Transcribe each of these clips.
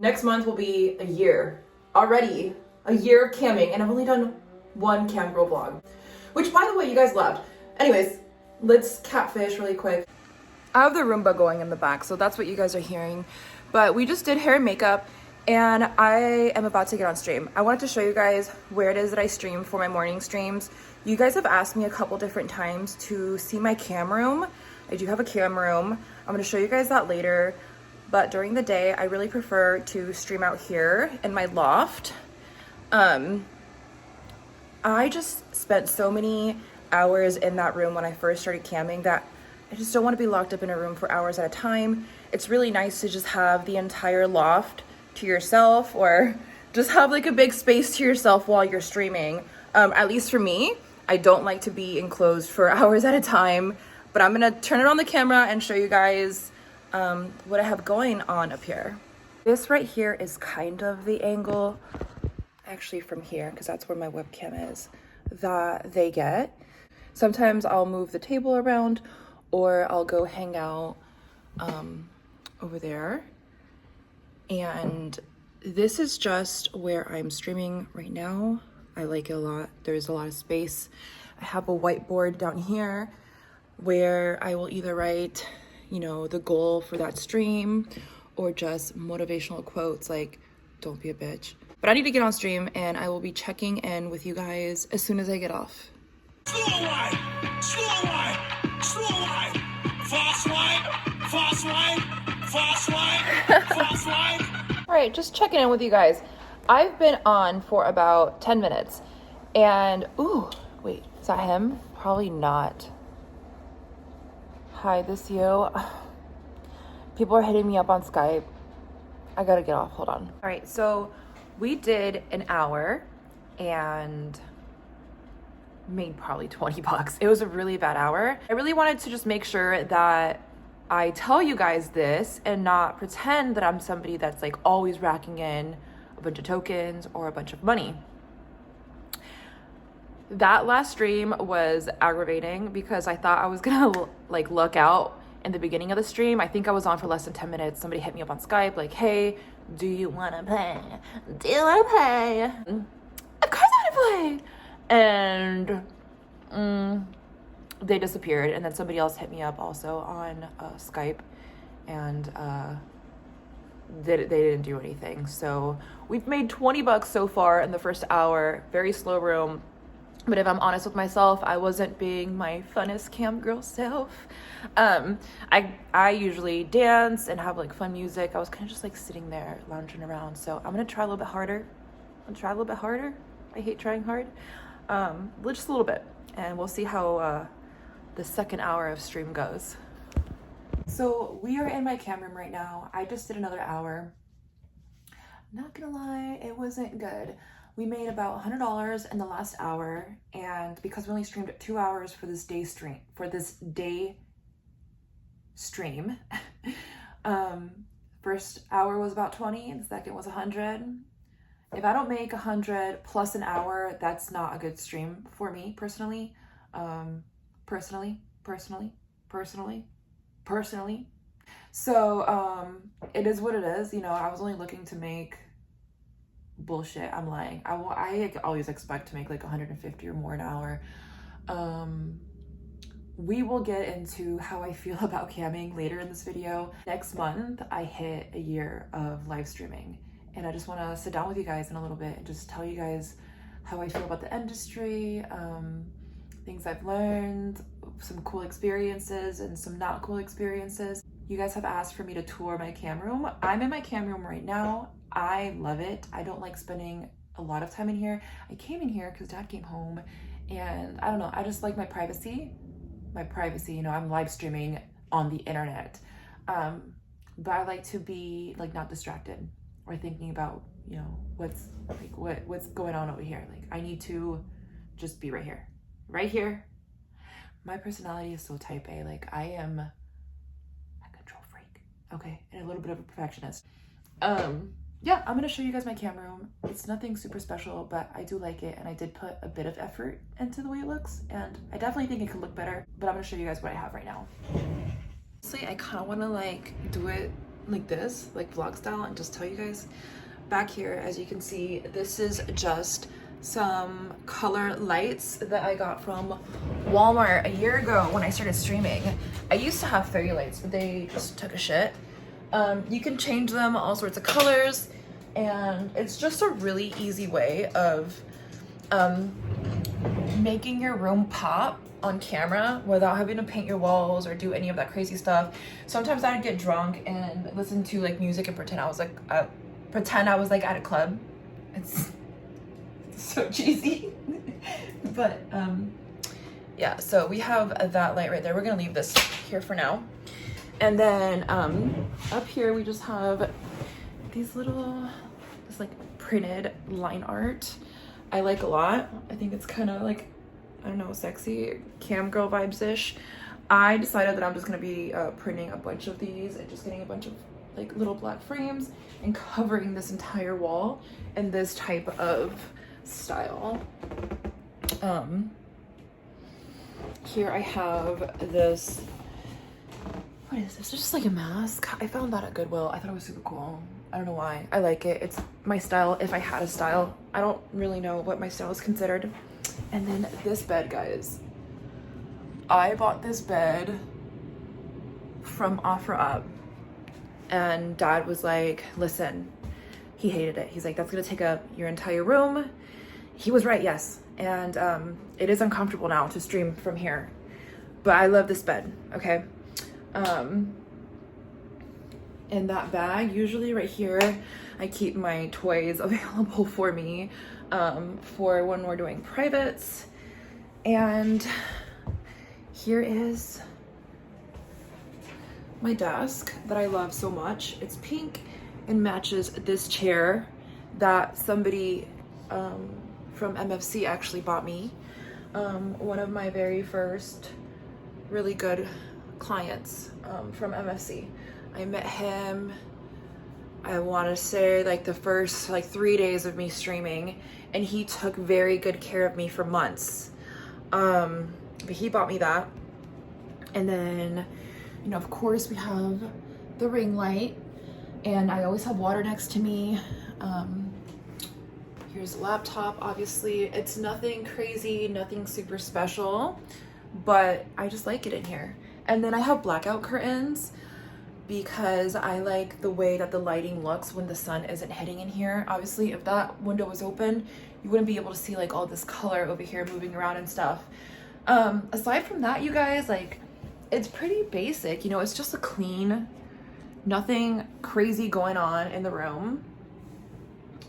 Next month will be a year. Already a year of camming, and I've only done one Camgirl vlog. Which, by the way, you guys loved. Anyways, let's catfish really quick. I have the Roomba going in the back, so that's what you guys are hearing. But we just did hair and makeup, and I am about to get on stream. I wanted to show you guys where it is that I stream for my morning streams. You guys have asked me a couple different times to see my cam room. I do have a cam room. I'm gonna show you guys that later. But during the day, I really prefer to stream out here in my loft. I just spent so many hours in that room when I first started camming that I just don't want to be locked up in a room for hours at a time. It's really nice to just have the entire loft to yourself, or just have like a big space to yourself while you're streaming. At least for me, I don't like to be enclosed for hours at a time, but I'm gonna turn it on the camera and show you guys what I have going on up here. This right here is kind of the angle, actually from here, because that's where my webcam is, that they get. Sometimes I'll move the table around, or I'll go hang out over there. And this is just where I'm streaming right now. I like it a lot. There's a lot of space. I have a whiteboard down here where I will either write, you know, the goal for that stream, or just motivational quotes like, don't be a bitch. But I need to get on stream, and I will be checking in with you guys as soon as I get off. Slow wine, slow wine, slow wine, fast wine, fast wine, fast wine, fast wine. All right, just checking in with you guys. I've been on for about 10 minutes, and ooh, wait, is that him? Probably not. Hi, this you? People are hitting me up on Skype. I gotta get off, hold on. All right, so we did an hour and made probably 20 bucks. It was a really bad hour. I really wanted to just make sure that I tell you guys this and not pretend that I'm somebody that's like always racking in a bunch of tokens or a bunch of money. That last stream was aggravating because I thought I was gonna like luck out in the beginning of the stream. I think I was on for less than 10 minutes. Somebody hit me up on Skype like, hey, do you wanna play? Do you wanna play? Of course I wanna play. And they disappeared. And then somebody else hit me up also on Skype, and they didn't do anything. So we've made 20 bucks so far in the first hour. Very slow room. But if I'm honest with myself, I wasn't being my funnest cam girl self. I usually dance and have like fun music. I was kind of just like sitting there lounging around. So I'm gonna try a little bit harder. I hate trying hard. Just a little bit, and we'll see how the second hour of stream goes. So we are in my cam room right now. I just did another hour. Not gonna lie, it wasn't good. We made about $100 in the last hour, and because we only streamed 2 hours for this day stream, first hour was about 20, and the second was 100. If I don't make 100 plus an hour, that's not a good stream for me personally. So it is what it is. You know, I was only looking to make bullshit. I'm lying. I always expect to make like 150 or more an hour. We will get into how I feel about camming later in this video. Next month, I hit a year of live streaming, and I just want to sit down with you guys in a little bit and just tell you guys how I feel about the industry, things I've learned, some cool experiences and some not cool experiences. You guys have asked for me to tour my cam room. I'm in my cam room right now. I love it. I don't like spending a lot of time in here. I came in here because Dad came home, and I don't know, I just like my privacy, you know, I'm live streaming on the internet. But I like to be like not distracted or thinking about, you know, what's going on over here. Like I need to just be right here. My personality is so type A. Like I am a control freak, okay, and a little bit of a perfectionist. Yeah, I'm gonna show you guys my cam room. It's nothing super special, but I do like it, and I did put a bit of effort into the way it looks, and I definitely think it could look better, but I'm gonna show you guys what I have right now. Honestly, I kind of want to like do it like this, like vlog style, and just tell you guys. Back here, as you can see, this is just some color lights that I got from Walmart a year ago when I started streaming. I used to have fairy lights, but they just took a shit. You can change them all sorts of colors, and it's just a really easy way of making your room pop on camera without having to paint your walls or do any of that crazy stuff. Sometimes I'd get drunk and listen to like music and pretend I was like at a club. It's so cheesy. But yeah, so we have that light right there. We're gonna leave this here for now. And then up here we just have these this like printed line art I like a lot. I think it's kind of like, I don't know, sexy, Camgirl vibes-ish. I decided that I'm just gonna be printing a bunch of these and just getting a bunch of like little black frames and covering this entire wall in this type of style. Here I have this, what is this? It's just like a mask. I found that at Goodwill. I thought it was super cool. I don't know why. I like it. It's my style if I had a style. I don't really know what my style is considered. And then this bed, guys. I bought this bed from OfferUp. And Dad was like, listen, he hated it. He's like, that's gonna take up your entire room. He was right, yes. And it is uncomfortable now to stream from here. But I love this bed, okay? In that bag, usually right here, I keep my toys available for me for when we're doing privates. And here is my desk that I love so much. It's pink and matches this chair that somebody from MFC actually bought me. One of my very first really good clients from MFC. I met him, I want to say like the first like 3 days of me streaming, and he took very good care of me for months. But he bought me that. And then, you know, of course we have the ring light, and I always have water next to me. Here's a laptop, obviously. It's nothing crazy, nothing super special, but I just like it in here. And then I have blackout curtains because I like the way that the lighting looks when the sun isn't hitting in here. Obviously, if that window was open, you wouldn't be able to see like all this color over here moving around and stuff. Aside from that, you guys, like, it's pretty basic. You know, it's just a clean, nothing crazy going on in the room.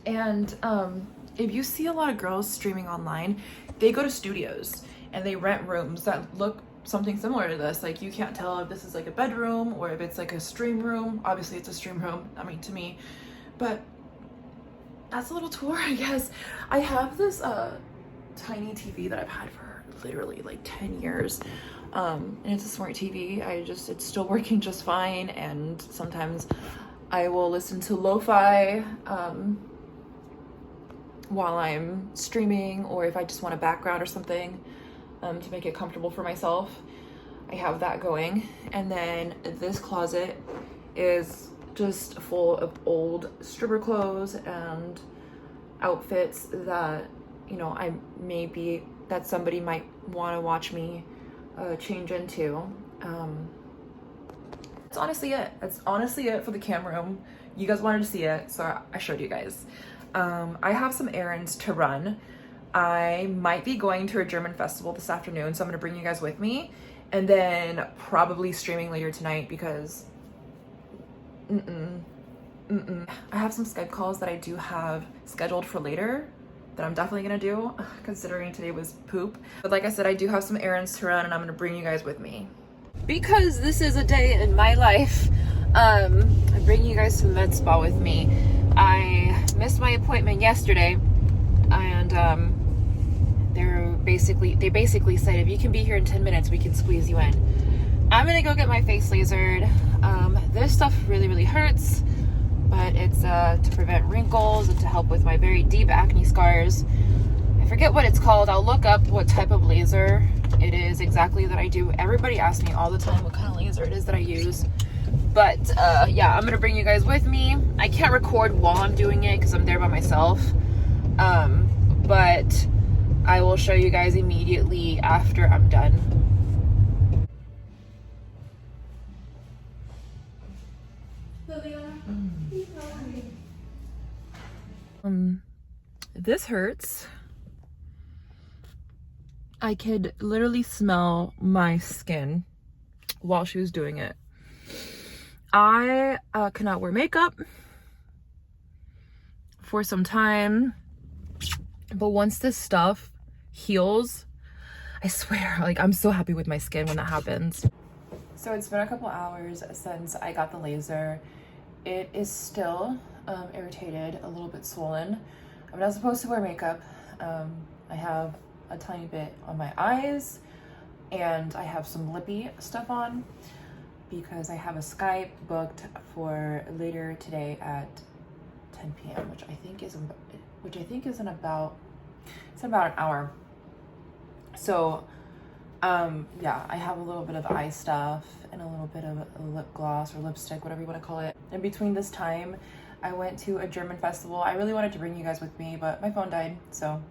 And if you see a lot of girls streaming online, they go to studios and they rent rooms that look something similar to this. Like, you can't tell if this is like a bedroom or if it's like a stream room. Obviously it's a stream room, I mean, to me, but that's a little tour, I guess. I have this tiny TV that I've had for literally like 10 years, and it's a smart TV. It's still working just fine, and sometimes I will listen to lo-fi while I'm streaming, or if I just want a background or something to make it comfortable for myself. I have that going. And then this closet is just full of old stripper clothes and outfits that, you know, that somebody might want to watch me change into. That's honestly it. That's honestly it for the cam room. You guys wanted to see it, so I showed you guys. I have some errands to run. I might be going to a German festival this afternoon, so I'm gonna bring you guys with me, and then probably streaming later tonight because I have some Skype calls that I do have scheduled for later that I'm definitely gonna do, considering today was poop. But like I said, I do have some errands to run, and I'm gonna bring you guys with me. Because this is a day in my life, I'm bringing you guys to the med spa with me. I missed my appointment yesterday, and they basically said, if you can be here in 10 minutes, we can squeeze you in. I'm gonna go get my face lasered. This stuff really hurts, but it's to prevent wrinkles and to help with my very deep acne scars. I forget what it's called. I'll look up what type of laser it is exactly that I do. Everybody asks me all the time what kind of laser it is that I use, But yeah, I'm gonna bring you guys with me. I can't record while I'm doing it because I'm there by myself. But I will show you guys immediately after I'm done. This hurts. I could literally smell my skin while she was doing it. I cannot wear makeup for some time, but once this stuff heals, I swear, like, I'm so happy with my skin when that happens. So it's been a couple hours since I got the laser. It is still irritated, a little bit swollen. I'm not supposed to wear makeup. I have a tiny bit on my eyes, and I have some lippy stuff on because I have a Skype booked for later today at 10 p.m., which I think is in about an hour. So yeah, I have a little bit of eye stuff and a little bit of lip gloss or lipstick, whatever you want to call it. In between this time, I went to a German festival. I really wanted to bring you guys with me, but my phone died, so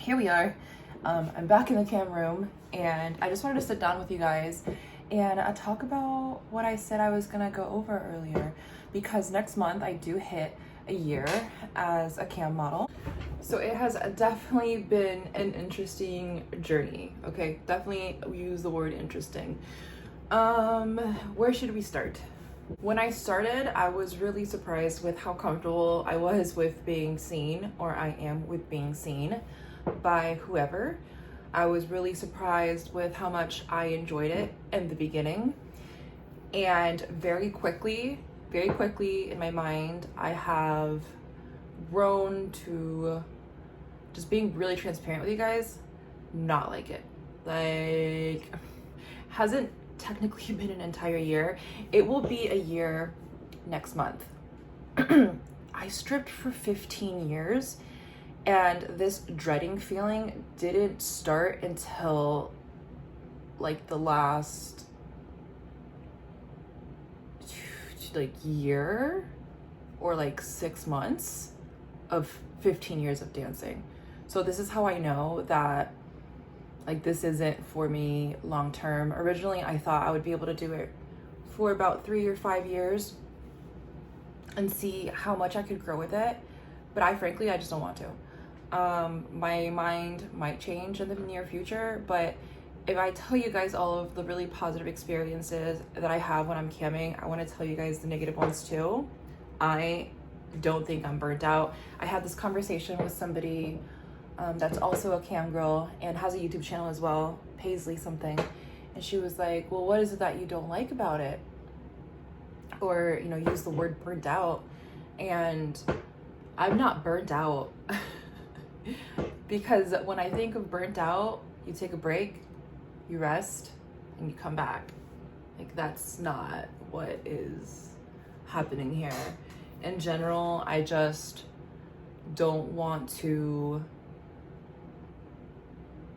here we are. I'm back in the cam room, and I just wanted to sit down with you guys and talk about what I said I was gonna go over earlier, because next month I do hit a year as a cam model. So it has definitely been an interesting journey. Okay, definitely use the word interesting. Where should we start? When I started, I was really surprised with how comfortable I was with being seen, or I am with being seen by whoever. I was really surprised with how much I enjoyed it in the beginning. And very quickly in my mind, I have grown to just being really transparent with you guys, not like it. Like, hasn't technically been an entire year. It will be a year next month. I stripped for 15 years, and this dreading feeling didn't start until like the last year or like 6 months of 15 years of dancing. So this is how I know that like this isn't for me long term. Originally, I thought I would be able to do it for about 3 or 5 years and see how much I could grow with it. But I just don't want to. My mind might change in the near future, but if I tell you guys all of the really positive experiences that I have when I'm camming, I want to tell you guys the negative ones too. I don't think I'm burnt out. I had this conversation with somebody that's also a Camgirl and has a YouTube channel as well, Paisley something, and she was like, well, what is it that you don't like about it? Or, you know, use the word burnt out. And I'm not burnt out. Because when I think of burnt out, you take a break, you rest, and you come back. Like, that's not what is happening here. In general, I just don't want to.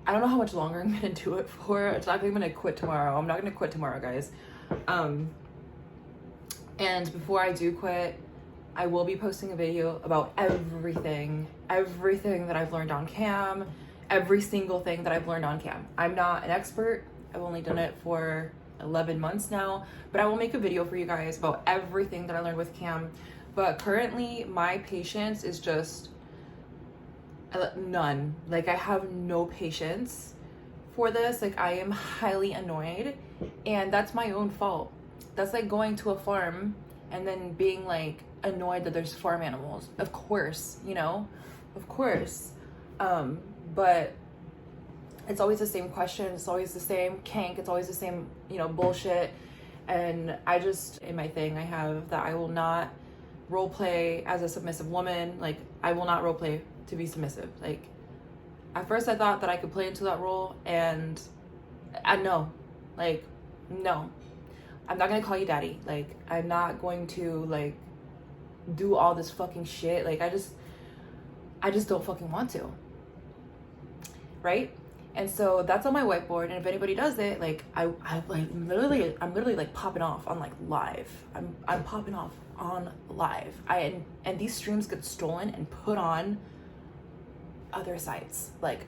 I don't know how much longer I'm gonna do it for. It's not like I'm gonna quit tomorrow. I'm not gonna quit tomorrow, guys. And before I do quit, I will be posting a video about everything that I've learned on cam, every single thing that I've learned on cam. I'm not an expert. I've only done it for 11 months now, but I will make a video for you guys about everything that I learned with cam. But currently, my patience is just none. Like, I have no patience for this. Like, I am highly annoyed, and that's my own fault. That's like going to a farm and then being like annoyed that there's farm animals. Of course, you know, of course. But it's always the same question. It's always the same kink. It's always the same, you know, bullshit. And I just, in my thing, I have that I will not role play as a submissive woman. Like, I will not role play to be submissive. Like, at first I thought that I could play into that role, and I know, like, no, I'm not gonna call you daddy. Like, I'm not going to like do all this fucking shit. Like, I just don't fucking want to. Right? And so that's on my whiteboard. And if anybody does it, like I'm literally like popping off on like live. I'm popping off on live. And these streams get stolen and put on other sites, like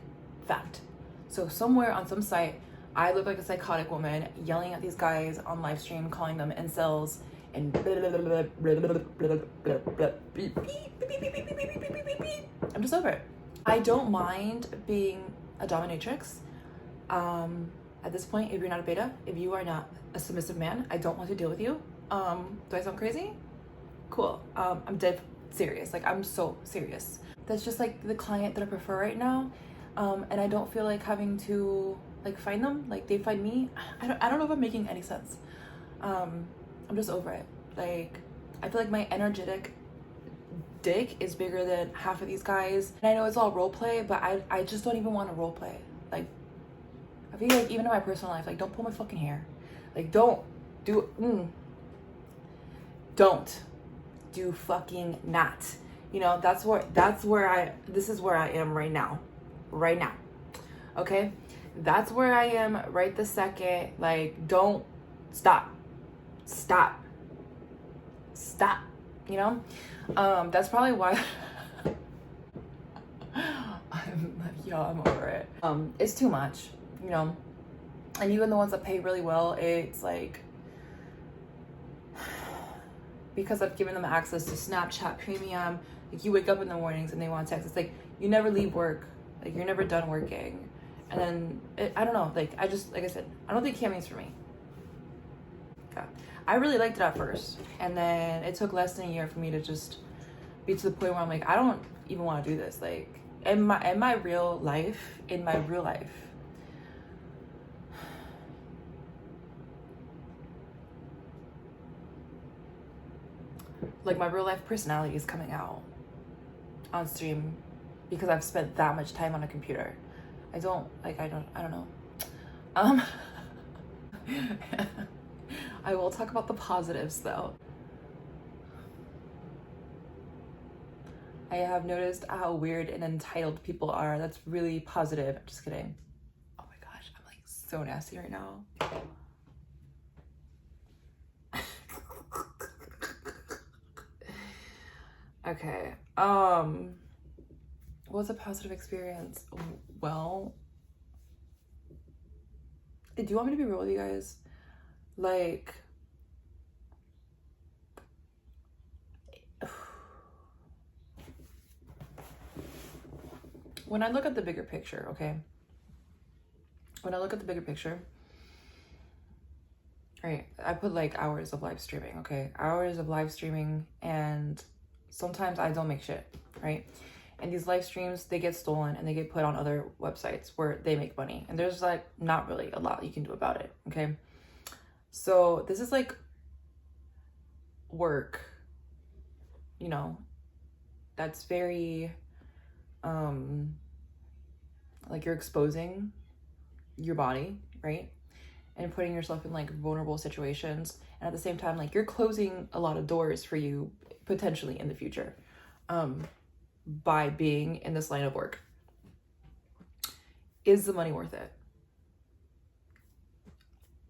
fact. So somewhere on some site, I look like a psychotic woman yelling at these guys on live stream, calling them incels and I'm just over it. I don't mind being a dominatrix. At this point, if you're not a beta, if you are not a submissive man, I don't want to deal with you. Do I sound crazy? Cool. I'm dead serious. Like, I'm so serious. That's just like the client that I prefer right now. And I don't feel like having to like find them, like they find me. I don't know if I'm making any sense. I'm just over it. Like, I feel like my energetic dick is bigger than half of these guys. And I know it's all role play, but I just don't even want to role play. Like, I feel like even in my personal life, like, don't pull my fucking hair. Like, don't do fucking not. You know, this is where I am right now. Right now. Okay? That's where I am right this second. Like, don't stop. You know? That's probably why I'm over it. It's too much, you know? And even the ones that pay really well, it's like, because I've given them access to Snapchat Premium, like, you wake up in the mornings and they want text. It's like, you never leave work. Like, you're never done working. And then, I don't know, like, I said, I don't think camming's for me. Okay. I really liked it at first. And then it took less than a year for me to just be to the point where I'm like, I don't even want to do this. Like, in my real life, like, my real life personality is coming out on stream because I've spent that much time on a computer. I don't know. I will talk about the positives though. I have noticed how weird and entitled people are. That's really positive. I'm just kidding. Oh my gosh, I'm like so nasty right now. Okay. What's a positive experience? Well, do you want me to be real with you guys? Like, when I look at the bigger picture, okay? When I look at the bigger picture, right, I put like hours of live streaming, okay? Hours of live streaming, and sometimes I don't make shit, right? And these live streams, they get stolen and they get put on other websites where they make money. And there's like not really a lot you can do about it, okay? So this is like work, you know, that's very, like, you're exposing your body, right? And putting yourself in like vulnerable situations. And at the same time, like, you're closing a lot of doors for you potentially in the future, by being in this line of work. Is the money worth it?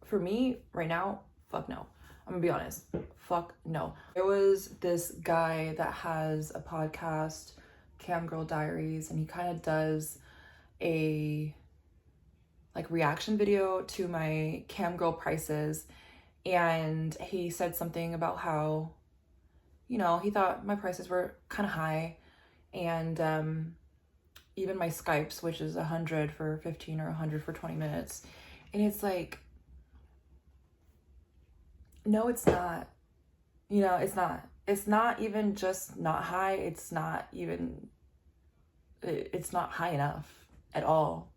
For me right now, fuck no. I'm gonna be honest, fuck no. There was this guy that has a podcast, Camgirl Diaries, and he kind of does a like reaction video to my Camgirl prices. And he said something about how, you know, he thought my prices were kind of high. And even my Skypes, which is 100 for 15 or 100 for 20 minutes. And it's like, no, it's not. You know, it's not. It's not even just not high. It's not even, it's not high enough at all.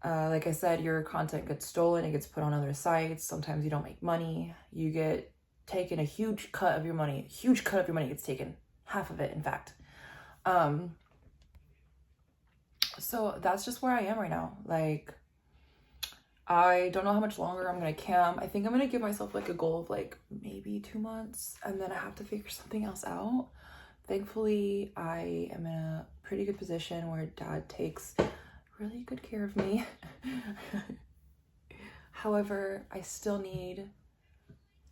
Like I said, your content gets stolen. It gets put on other sites. Sometimes you don't make money. You get taken a huge cut of your money. Huge cut of your money gets taken. Half of it, in fact. So that's just where I am right now. Like, I don't know how much longer I'm gonna cam. I think I'm gonna give myself like a goal of like maybe 2 months, and then I have to figure something else out. Thankfully, I am in a pretty good position where dad takes really good care of me. However, I still need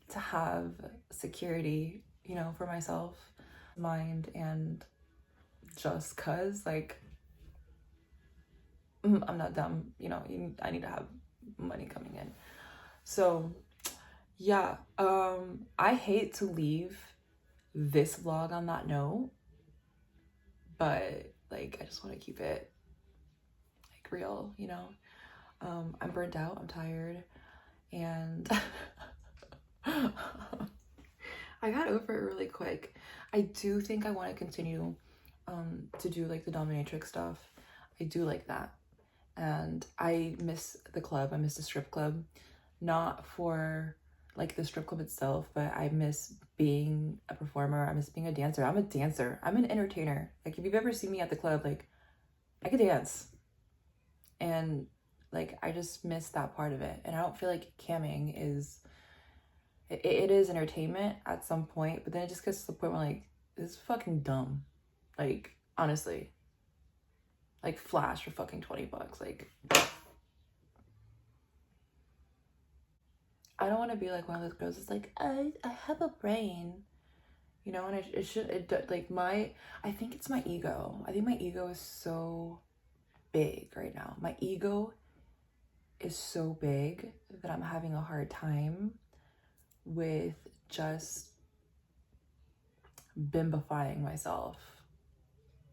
to have security, you know, for myself, mind, and just cause, like, I'm not dumb, you know, I need to have money coming in. So yeah, I hate to leave this vlog on that note, but like, I just want to keep it like real, you know. I'm burnt out, I'm tired, and I got over it really quick. I do think I want to continue to do like the dominatrix stuff. I do like that, and I miss the club. I miss the strip club, not for like the strip club itself, but I miss being a performer. I miss being a dancer. I'm a dancer. I'm an entertainer. Like, if you've ever seen me at the club, like, I could dance, and like, I just miss that part of it. And I don't feel like camming is, it is entertainment at some point, but then it just gets to the point where like, this is fucking dumb. Like, honestly, like, flash for fucking $20. Like, I don't want to be like one of those girls that's like, I have a brain, you know. And I think it's my ego. I think my ego is so big right now. My ego is so big that I'm having a hard time with just bimbifying myself.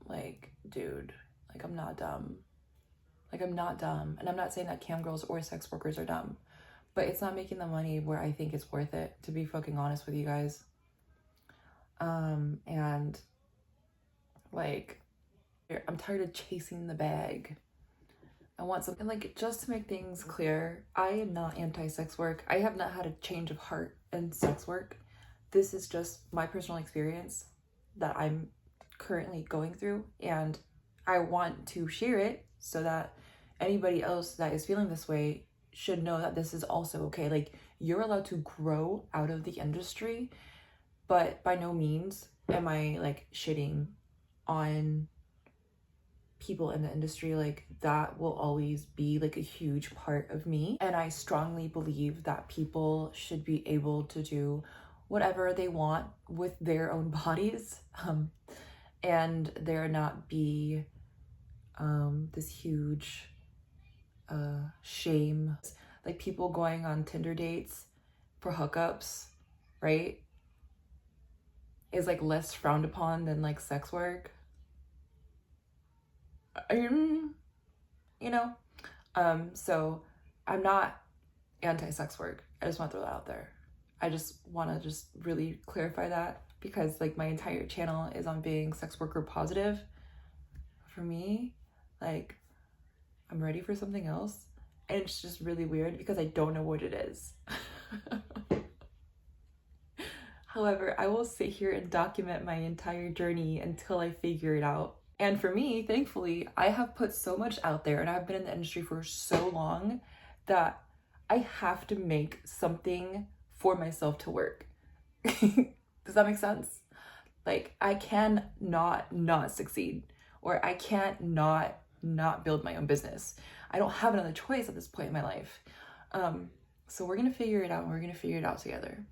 Like, dude, like, I'm not dumb. Like, I'm not dumb. And I'm not saying that cam girls or sex workers are dumb, but it's not making the money where I think it's worth it, to be fucking honest with you guys. And like, I'm tired of chasing the bag. I want something, like, just to make things clear, I am not anti-sex work. I have not had a change of heart in sex work. This is just my personal experience that I'm currently going through, and I want to share it so that anybody else that is feeling this way should know that this is also okay. Like, you're allowed to grow out of the industry, but by no means am I like shitting on people in the industry. Like, that will always be like a huge part of me, and I strongly believe that people should be able to do whatever they want with their own bodies, and there not be this huge shame, like people going on Tinder dates for hookups, right, is like less frowned upon than like sex work. You know, so I'm not anti-sex work. I just want to throw that out there. I just want to just really clarify that, because like, my entire channel is on being sex worker positive. For me, like, I'm ready for something else, and it's just really weird because I don't know what it is. However, I will sit here and document my entire journey until I figure it out. And for me, thankfully, I have put so much out there, and I've been in the industry for so long that I have to make something for myself to work. Does that make sense? Like, I can not succeed, or I can't not build my own business. I don't have another choice at this point in my life. So we're gonna figure it out, and we're gonna figure it out together.